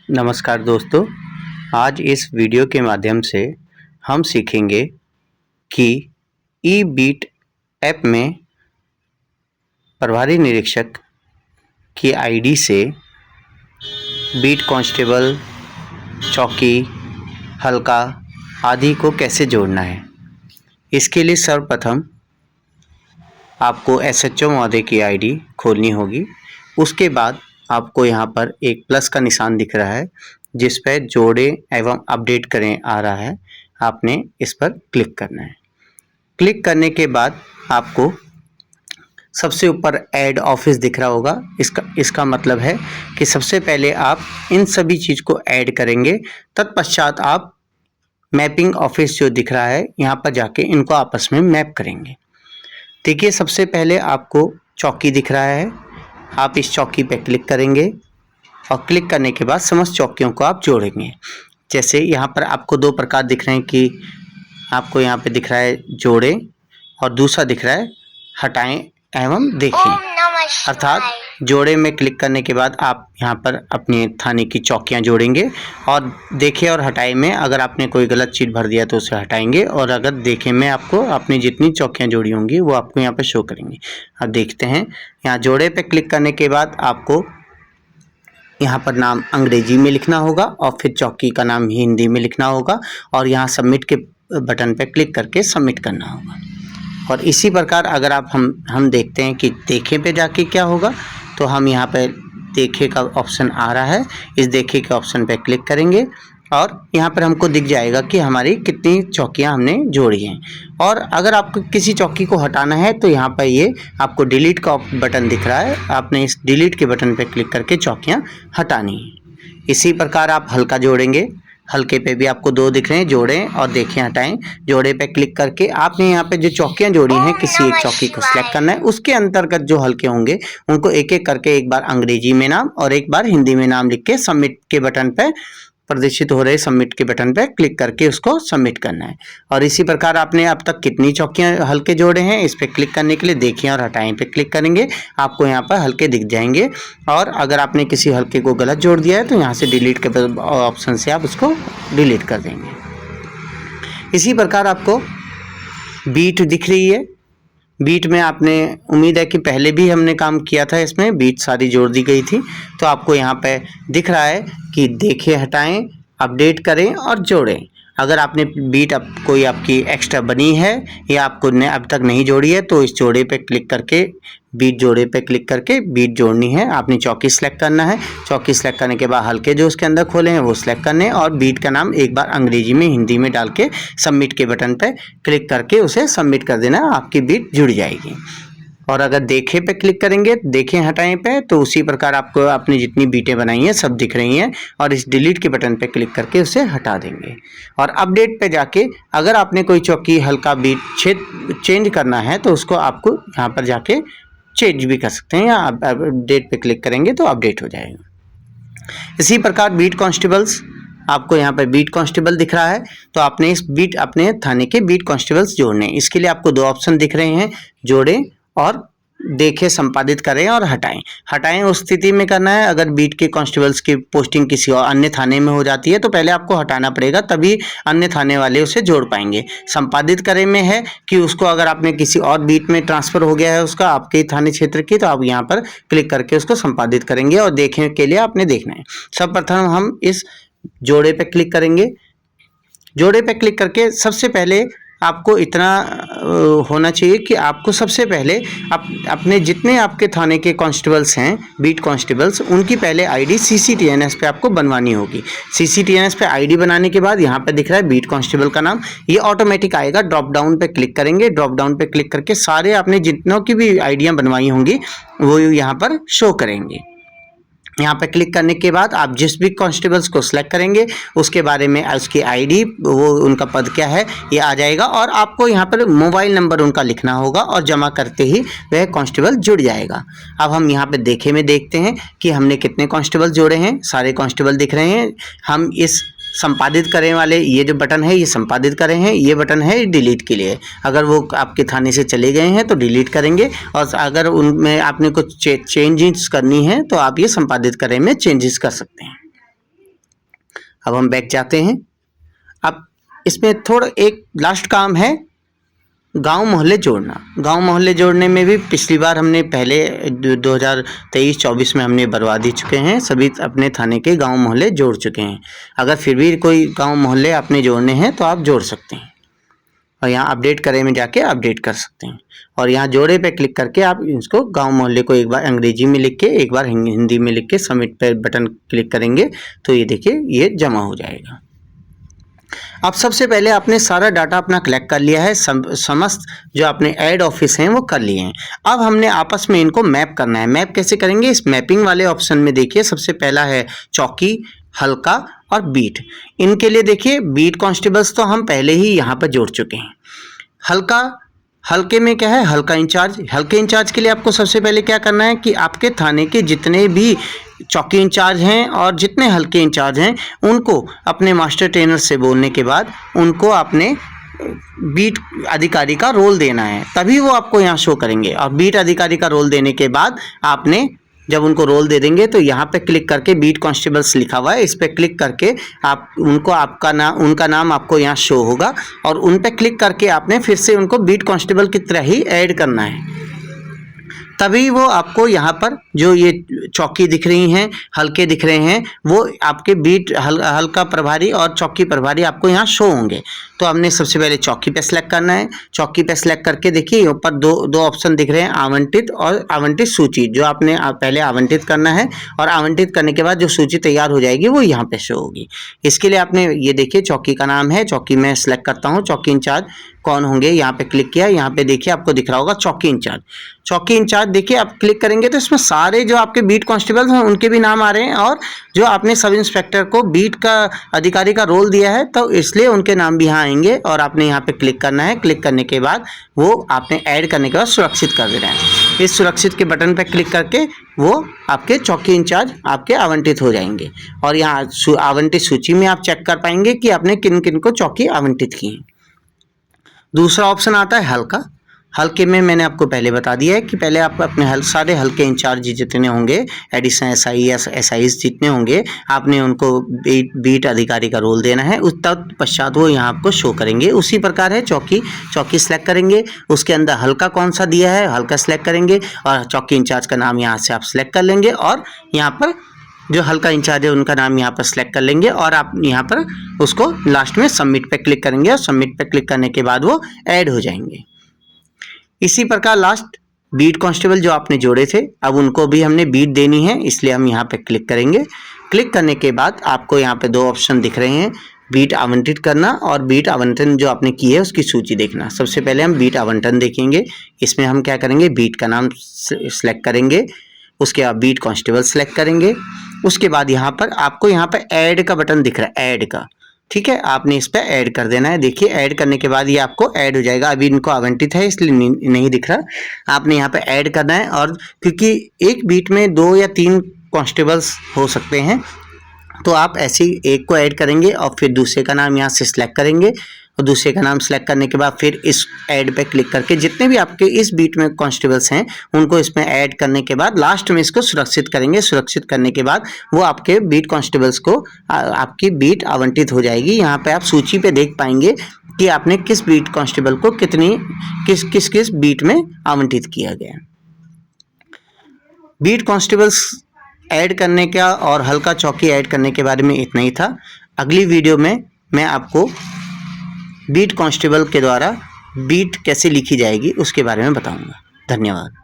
नमस्कार दोस्तों, आज इस वीडियो के माध्यम से हम सीखेंगे कि ई बीट ऐप में प्रभारी निरीक्षक की आईडी से बीट कांस्टेबल, चौकी, हल्का आदि को कैसे जोड़ना है। इसके लिए सर्वप्रथम आपको एसएचओ महोदय की आईडी खोलनी होगी। उसके बाद आपको यहाँ पर एक प्लस का निशान दिख रहा है जिस पर जोड़े एवं अपडेट करें आ रहा है। आपने इस पर क्लिक करना है। क्लिक करने के बाद आपको सबसे ऊपर ऐड ऑफिस दिख रहा होगा। इसका मतलब है कि सबसे पहले आप इन सभी चीज़ को ऐड करेंगे, तत्पश्चात आप मैपिंग ऑफिस जो दिख रहा है यहाँ पर जाके इनको आपस में मैप करेंगे। देखिए, सबसे पहले आपको चौकी दिख रहा है, आप इस चौकी पे क्लिक करेंगे और क्लिक करने के बाद समस्त चौकियों को आप जोड़ेंगे। जैसे यहाँ पर आपको दो प्रकार दिख रहे हैं कि आपको यहाँ पे दिख रहा है जोड़ें और दूसरा दिख रहा है हटाएं एवं देखें। अर्थात जोड़े में क्लिक करने के बाद आप यहाँ पर अपने थाने की चौकियाँ जोड़ेंगे और देखें और हटाए में अगर आपने कोई गलत चीज़ भर दिया तो उसे हटाएंगे, और अगर देखें में आपको अपनी जितनी चौकियाँ जोड़ी होंगी वो आपको यहाँ पर शो करेंगे। अब देखते हैं, यहाँ जोड़े पे क्लिक करने के बाद आपको यहाँ पर नाम अंग्रेजी में लिखना होगा और फिर चौकी का नाम हिंदी में लिखना होगा और यहाँ सबमिट के बटन पे क्लिक करके सबमिट करना होगा। और इसी प्रकार अगर आप हम देखते हैं कि देखें पे जाके क्या होगा, तो हम यहाँ पे देखें का ऑप्शन आ रहा है, इस देखें के ऑप्शन पे क्लिक करेंगे और यहाँ पर हमको दिख जाएगा कि हमारी कितनी चौकियाँ हमने जोड़ी हैं। और अगर आपको किसी चौकी को हटाना है तो यहाँ पर ये आपको डिलीट का बटन दिख रहा है, आपने इस डिलीट के बटन पर क्लिक करके चौकियाँ हटानी है। इसी प्रकार आप हल्का जोड़ेंगे, हल्के पे भी आपको दो दिख रहे हैं, जोड़ें और देखें हटाएं। जोड़े पे क्लिक करके आपने यहाँ पे जो चौकियाँ जोड़ी हैं किसी एक चौकी को सिलेक्ट करना है। उसके अंतर्गत जो हल्के होंगे उनको एक एक करके एक बार अंग्रेजी में नाम और एक बार हिंदी में नाम लिख के सबमिट के बटन पे प्रदर्शित हो रहे सबमिट के बटन पे क्लिक करके उसको सबमिट करना है। और इसी प्रकार आपने अब तक कितनी चौकियां हल्के जोड़े हैं इस पर क्लिक करने के लिए देखें और हटाएं पे क्लिक करेंगे, आपको यहाँ पर हल्के दिख जाएंगे। और अगर आपने किसी हल्के को गलत जोड़ दिया है तो यहाँ से डिलीट के ऑप्शन से आप उसको डिलीट कर देंगे। इसी प्रकार आपको बीट दिख रही है। बीट में आपने उम्मीद है कि पहले भी हमने काम किया था, इसमें बीट सारी जोड़ दी गई थी। तो आपको यहाँ पे दिख रहा है कि देखें हटाएं, अपडेट करें और जोड़ें। अगर आपने बीट कोई आपकी एक्स्ट्रा बनी है या आपको अब तक नहीं जोड़ी है तो इस जोड़े पे क्लिक करके बीट जोड़े पे क्लिक करके बीट जोड़नी है। आपने चौकी सेलेक्ट करना है, चौकी सेलेक्ट करने के बाद हल्के जो उसके अंदर खोले हैं वो सिलेक्ट करने हैं और बीट का नाम एक बार अंग्रेजी में हिंदी में डाल के सबमिट के बटन पे क्लिक करके उसे सबमिट कर देना, आपकी बीट जुड़ जाएगी। और अगर देखें पे क्लिक करेंगे, देखें हटाएं पे, तो उसी प्रकार आपको अपनी जितनी बीटें बनाई हैं सब दिख रही हैं और इस डिलीट के बटन पे क्लिक करके उसे हटा देंगे। और अपडेट पे जाके अगर आपने कोई चौकी हल्का बीट चेंज करना है तो उसको आपको यहाँ पर जाके चेंज भी कर सकते हैं, या अपडेट पे क्लिक करेंगे तो अपडेट हो जाएगा। इसी प्रकार बीट कांस्टेबल्स, आपको यहाँ पर बीट कांस्टेबल दिख रहा है तो आपने इस बीट अपने थाने के बीट कांस्टेबल्स जोड़ने हैं। इसके लिए आपको दो ऑप्शन दिख रहे हैं, जोड़ें और देखें संपादित करें और हटाएं। हटाएं उस स्थिति में करना है अगर बीट के कांस्टेबल्स की पोस्टिंग किसी और अन्य थाने में हो जाती है तो पहले आपको हटाना पड़ेगा, तभी अन्य थाने वाले उसे जोड़ पाएंगे। संपादित करें में है कि उसको अगर आपने किसी और बीट में ट्रांसफर हो गया है उसका आपके थाने क्षेत्र की, तो आप यहाँ पर क्लिक करके उसको संपादित करेंगे और देखने के लिए आपने देखना है। सर्वप्रथम हम इस जोड़े पे क्लिक करेंगे। जोड़े पे क्लिक करके सबसे पहले आपको इतना होना चाहिए कि आपको सबसे पहले अपने जितने आपके थाने के कांस्टेबल्स हैं बीट कांस्टेबल्स, उनकी पहले आईडी CCTNS पे आपको बनवानी होगी। CCTNS पे आईडी बनाने के बाद यहाँ पे दिख रहा है बीट कांस्टेबल का नाम, ये ऑटोमेटिक आएगा। ड्रॉप डाउन पे क्लिक करेंगे, ड्रॉप डाउन पे क्लिक करके सारे आपने जितनों की भी आईडियाँ बनवाई होंगी वो यहाँ पर शो करेंगे। यहाँ पे क्लिक करने के बाद आप जिस भी कांस्टेबल्स को सिलेक्ट करेंगे उसके बारे में उसकी आईडी, वो उनका पद क्या है ये आ जाएगा और आपको यहाँ पर मोबाइल नंबर उनका लिखना होगा और जमा करते ही वह कांस्टेबल जुड़ जाएगा। अब हम यहाँ पे देखे में देखते हैं कि हमने कितने कांस्टेबल जोड़े हैं। सारे कांस्टेबल दिख रहे हैं। हम इस संपादित करें वाले ये जो बटन है ये संपादित करें हैं, ये बटन है डिलीट के लिए। अगर वो आपके थाने से चले गए हैं तो डिलीट करेंगे और अगर उनमें आपने कुछ चेंजेस करनी है तो आप ये संपादित करें में चेंजेस कर सकते हैं। अब हम बैक जाते हैं। अब इसमें थोड़ा एक लास्ट काम है, गांव मोहल्ले जोड़ना। गांव मोहल्ले जोड़ने में भी पिछली बार हमने पहले 2023-24 में हमने भरवा दी चुके हैं, सभी अपने थाने के गांव मोहल्ले जोड़ चुके हैं। अगर फिर भी कोई गांव मोहल्ले आपने जोड़ने हैं तो आप जोड़ सकते हैं और यहाँ अपडेट करें में जाके अपडेट कर सकते हैं और यहाँ जोड़े पे क्लिक करके आप इसको गांव मोहल्ले को एक बार अंग्रेजी में लिख के, एक बार हिंदी में लिख के सबमिट पे बटन क्लिक करेंगे तो ये देखिए ये जमा हो जाएगा। अब सबसे पहले आपने सारा डाटा अपना कलेक्ट कर लिया है, समस्त जो आपने ऐड ऑफिस हैं वो कर लिए हैं। अब हमने आपस में इनको मैप करना है। मैप कैसे करेंगे? इस मैपिंग वाले ऑप्शन में देखिए सबसे पहला है चौकी, हल्का और बीट। इनके लिए देखिए बीट कांस्टेबल्स तो हम पहले ही यहाँ पर जोड़ चुके हैं। हल्के में क्या है? हल्का इंचार्ज। हल्के इंचार्ज के लिए आपको सबसे पहले क्या करना है कि आपके थाने के जितने भी चौकी इंचार्ज हैं और जितने हल्के इंचार्ज हैं उनको अपने मास्टर ट्रेनर से बोलने के बाद उनको आपने बीट अधिकारी का रोल देना है, तभी वो आपको यहाँ शो करेंगे। और बीट अधिकारी का रोल देने के बाद आपने जब उनको रोल दे देंगे तो यहाँ पे क्लिक करके बीट कांस्टेबल्स लिखा हुआ है, इस पर क्लिक करके आप उनको उनका नाम आपको यहाँ शो होगा और उन पे क्लिक करके आपने फिर से उनको बीट कांस्टेबल की तरह ही ऐड करना है, तभी वो आपको यहाँ पर जो ये चौकी दिख रही हैं, हल्के दिख रहे हैं, वो आपके बीट हल्का प्रभारी और चौकी प्रभारी आपको यहाँ शो होंगे। तो हमने सबसे पहले चौकी पे सेलेक्ट करना है। चौकी पे सेलेक्ट करके देखिए ऊपर दो ऑप्शन दिख रहे हैं, आवंटित और आवंटित सूची, जो आपने पहले आवंटित करना है और आवंटित करने के बाद जो सूची तैयार हो जाएगी वो यहाँ पे शो होगी। इसके लिए आपने ये देखिए चौकी का नाम है, चौकी में सेलेक्ट करता हूँ, चौकी इंचार्ज कौन होंगे यहाँ पे क्लिक किया, यहाँ पे देखिए आपको दिख रहा होगा चौकी इंचार्ज। चौकी इंचार्ज देखिए आप क्लिक करेंगे तो इसमें सारे जो आपके बीट कांस्टेबल्स हैं उनके भी नाम आ रहे हैं और जो आपने सब इंस्पेक्टर को बीट का अधिकारी का रोल दिया है तो इसलिए उनके नाम भी यहाँ आएंगे और आपने यहाँ पे क्लिक करना है। क्लिक करने के बाद वो आपने ऐड करने के बाद सुरक्षित कर देना है। इस सुरक्षित के बटन पर क्लिक करके वो आपके चौकी इंचार्ज आपके आवंटित हो जाएंगे और यहाँ आवंटित सूची में आप चेक कर पाएंगे कि आपने किन किन को चौकी आवंटित की है। दूसरा ऑप्शन आता है हल्का। हल्के में मैंने आपको पहले बता दिया है कि पहले आप अपने सारे हल्के इंचार्ज जितने होंगे, एडिशनल एसआई या एसआईज जितने होंगे, आपने उनको बीट अधिकारी का रोल देना है। उस तत्पश्चात वो यहाँ आपको शो करेंगे। उसी प्रकार है चौकी सेलेक्ट करेंगे, उसके अंदर हल्का कौन सा दिया है हल्का सेलेक्ट करेंगे और चौकी इंचार्ज का नाम यहाँ से आप सेलेक्ट कर लेंगे और यहाँ पर जो हल्का इंचार्ज है उनका नाम यहाँ पर सेलेक्ट कर लेंगे और आप यहाँ पर उसको लास्ट में सबमिट पे क्लिक करेंगे और सबमिट पे क्लिक करने के बाद वो ऐड हो जाएंगे। इसी प्रकार लास्ट बीट कांस्टेबल जो आपने जोड़े थे अब उनको भी हमने बीट देनी है, इसलिए हम यहाँ पे क्लिक करेंगे। क्लिक करने के बाद आपको यहाँ पे दो ऑप्शन दिख रहे हैं, बीट आवंटित करना और बीट आवंटन जो आपने की है उसकी सूची देखना। सबसे पहले हम बीट आवंटन देखेंगे। इसमें हम क्या करेंगे, बीट का नाम सेलेक्ट करेंगे, उसके बाद बीट कांस्टेबल सेलेक्ट करेंगे। उसके बाद यहाँ पर आपको यहाँ पर ऐड का बटन दिख रहा है, ऐड का, ठीक है, आपने इस पर ऐड कर देना है। देखिए ऐड करने के बाद ये आपको ऐड हो जाएगा। अभी इनको आवंटित है इसलिए नहीं दिख रहा, आपने यहाँ पे ऐड करना है। और क्योंकि एक बीट में 2 या 3 कांस्टेबल्स हो सकते हैं तो आप ऐसे ही एक को ऐड करेंगे और फिर दूसरे का नाम यहाँ से सिलेक्ट करेंगे और दूसरे का नाम सेलेक्ट करने के बाद फिर इस ऐड पे क्लिक करके जितने भी आपके इस बीट में कांस्टेबल्स हैं उनको इसमें ऐड करने के बाद लास्ट में इसको सुरक्षित करेंगे। सुरक्षित करने के बाद वो आपके बीट कांस्टेबल्स को आपकी बीट आवंटित हो जाएगी। यहाँ पे आप सूची पे देख पाएंगे कि आपने किस बीट कांस्टेबल को किस बीट में आवंटित किया गया। बीट कांस्टेबल्स ऐड करने का और हल्का चौकी ऐड करने के बारे में इतना ही था। अगली वीडियो में मैं आपको बीट कांस्टेबल के द्वारा बीट कैसे लिखी जाएगी उसके बारे में बताऊंगा। धन्यवाद।